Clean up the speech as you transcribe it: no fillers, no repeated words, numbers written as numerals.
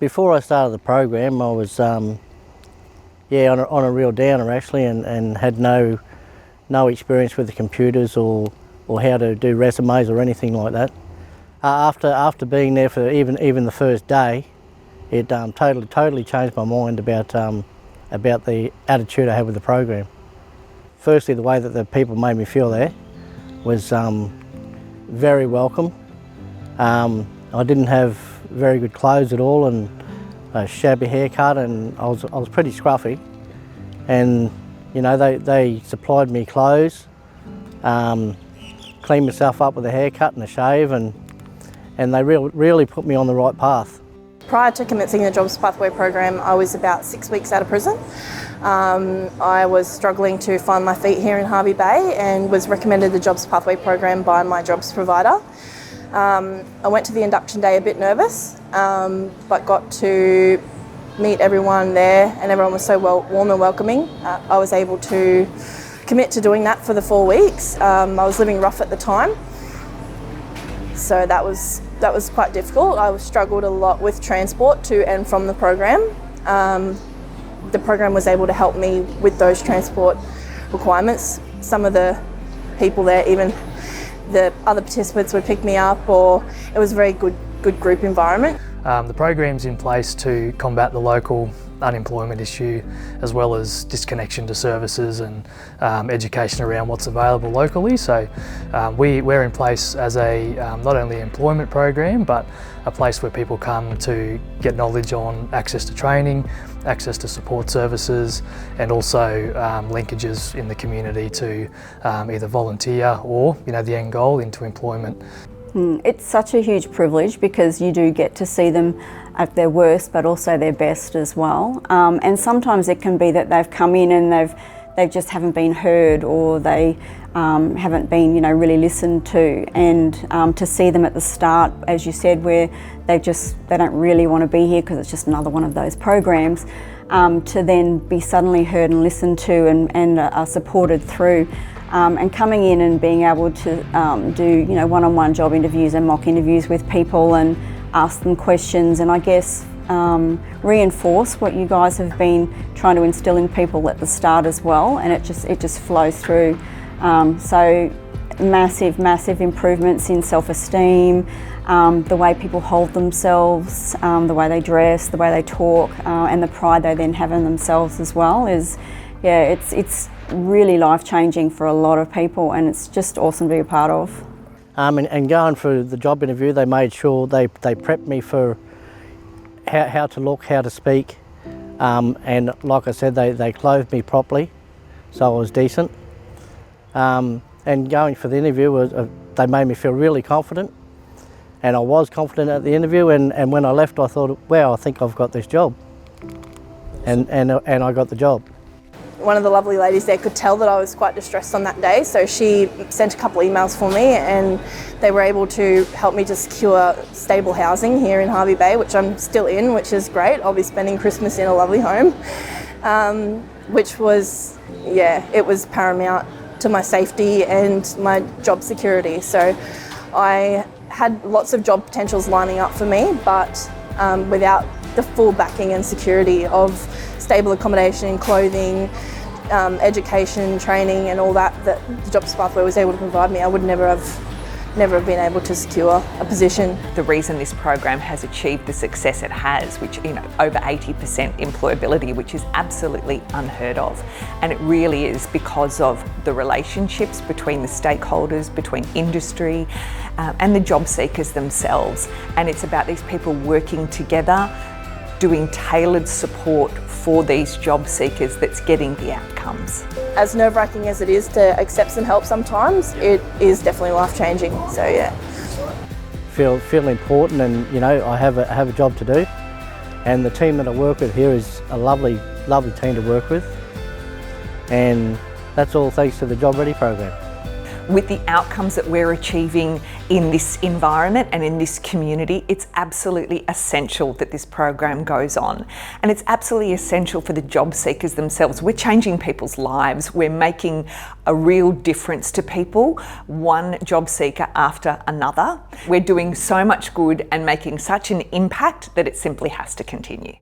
Before I started the program, I was on a real downer actually, and had no experience with the computers or how to do resumes or anything like that. After being there for even the first day, it totally changed my mind about the attitude I had with the program. Firstly, the way that the people made me feel there was very welcome. I didn't have very good clothes at all, and a shabby haircut, and I was pretty scruffy. And you know, they supplied me clothes, cleaned myself up with a haircut and a shave, and they really put me on the right path. Prior to commencing the Jobs Pathway program, I was about 6 weeks out of prison. I was struggling to find my feet here in Hervey Bay and was recommended the Jobs Pathway program by my jobs provider. I went to the induction day a bit nervous, but got to meet everyone there, and everyone was so warm and welcoming. I was able to commit to doing that for the 4 weeks. I was living rough at the time, so that was quite difficult. I struggled a lot with transport to and from the program. The program was able to help me with those transport requirements. Some of the people there, even the other participants, would pick me up, or it was a very good group environment. The program's in place to combat the local unemployment issue, as well as disconnection to services and education around what's available locally. So we're in place as a not only employment program, but a place where people come to get knowledge on access to training, access to support services, and also linkages in the community to either volunteer or, you know, the end goal into employment. It's such a huge privilege because you do get to see them at their worst, but also their best as well. And sometimes it can be that they've come in and they just haven't been heard, or they haven't been, you know, really listened to. And to see them at the start, as you said, where they don't really want to be here because it's just another one of those programs, to then be suddenly heard and listened to and are supported through. And coming in and being able to do, you know, one-on-one job interviews and mock interviews with people and ask them questions, and I guess reinforce what you guys have been trying to instill in people at the start as well, and it just flows through. So massive improvements in self-esteem, the way people hold themselves, the way they dress, the way they talk, and the pride they then have in themselves as well is, yeah, it's really life-changing for a lot of people, and it's just awesome to be a part of. And going through the job interview, they made sure they prepped me for how to look, how to speak, and like I said, they clothed me properly, so I was decent. And going for the interview, they made me feel really confident, and I was confident at the interview, and when I left I thought, wow, I think I've got this job, and I got the job. One of the lovely ladies there could tell that I was quite distressed on that day, so she sent a couple emails for me, and they were able to help me to secure stable housing here in Hervey Bay, which I'm still in, which is great. I'll be spending Christmas in a lovely home, which was, yeah, it was paramount to my safety and my job security. So I had lots of job potentials lining up for me, but without the full backing and security of stable accommodation, clothing, education, training, and all that the Jobs Pathway was able to provide me, I would never have been able to secure a position. The reason this program has achieved the success it has, which, you know, over 80% employability, which is absolutely unheard of, and it really is because of the relationships between the stakeholders, between industry and the job seekers themselves. And it's about these people working together, doing tailored support for these job seekers that's getting the outcomes. As nerve-wracking as it is to accept some help sometimes, it is definitely life-changing, so yeah. Feel important, and you know, I have a job to do, and the team that I work with here is a lovely team to work with, and that's all thanks to the Job Ready program. with the outcomes that we're achieving in this environment and in this community, it's absolutely essential that this program goes on. And it's absolutely essential for the job seekers themselves. We're changing people's lives. We're making a real difference to people, one job seeker after another. We're doing so much good and making such an impact that it simply has to continue.